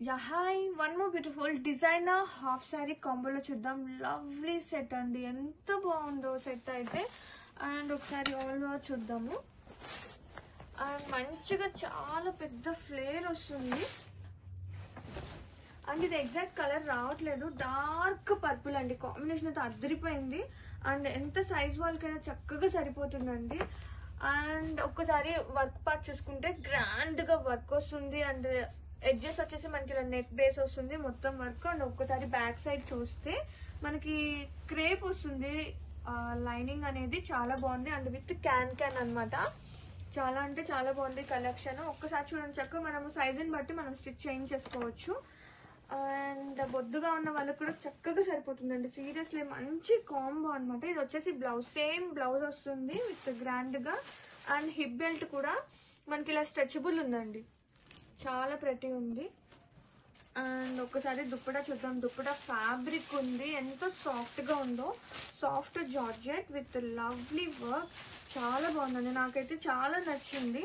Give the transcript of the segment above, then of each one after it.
Yeah hi, one more beautiful designer half sari కాంబోలో చూద్దాం. Lovely set అండి, ఎంత బాగుందో సెట్ అయితే. అండ్ ఒకసారి ఆల్ ఓవర్ చూద్దాము. అండ్ మంచిగా చాలా పెద్ద ఫ్లేర్ వస్తుంది. అండ్ ఇది ఎగ్జాక్ట్ కలర్ రావట్లేదు, డార్క్ పర్పుల్ అండి. కాంబినేషన్ అయితే అద్దరిపోయింది. అండ్ ఎంత సైజ్ వాళ్ళకైనా చక్కగా సరిపోతుందండి. అండ్ ఒక్కసారి వర్క్ పార్ట్ చూసుకుంటే గ్రాండ్ గా వర్క్ వస్తుంది. అండ్ ఎడ్జెస్ వచ్చేసి మనకి ఇలా నెక్ బేస్ వస్తుంది మొత్తం వర్క్. అండ్ ఒక్కసారి బ్యాక్ సైడ్ చూస్తే మనకి క్రేప్ వస్తుంది. లైనింగ్ అనేది చాలా బాగుంది. అండ్ విత్ క్యాన్ అన్నమాట. చాలా అంటే చాలా బాగుంది కలెక్షన్. ఒక్కసారి చూడండి, చక్కగా మనము సైజుని బట్టి మనం స్టిచ్ చేయించేసుకోవచ్చు. అండ్ బొద్దుగా ఉన్న వాళ్ళకి కూడా చక్కగా సరిపోతుందండి. సీరియస్లీ మంచి కాంబో అనమాట. ఇది వచ్చేసి బ్లౌజ్, సేమ్ బ్లౌజ్ వస్తుంది విత్ గ్రాండ్ గా. అండ్ హిప్ బెల్ట్ కూడా మనకి ఇలా స్ట్రెచబుల్ ఉందండి, చాలా ప్రతి ఉంది. అండ్ ఒక్కసారి దుప్పటా చూద్దాం. దుప్పటా ఫ్యాబ్రిక్ ఉంది, ఎంతో సాఫ్ట్ గా ఉందో. Soft georgette with lovely work, చాలా బాగుందండి. నాకైతే చాలా నచ్చింది.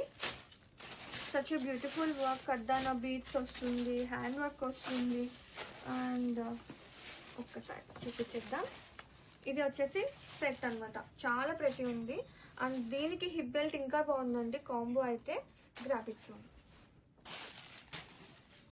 Such a beautiful work. కడ్డానా బీడ్స్ వస్తుంది, హ్యాండ్ వర్క్ వస్తుంది. అండ్ ఒక్కసారి చూపించేద్దాం. ఇది వచ్చేసి సెట్ అనమాట, చాలా ప్రతి ఉంది. అండ్ దీనికి హిప్ బెల్ట్ ఇంకా బాగుందండి. కాంబో అయితే గ్రాఫిక్స్ ఉంది.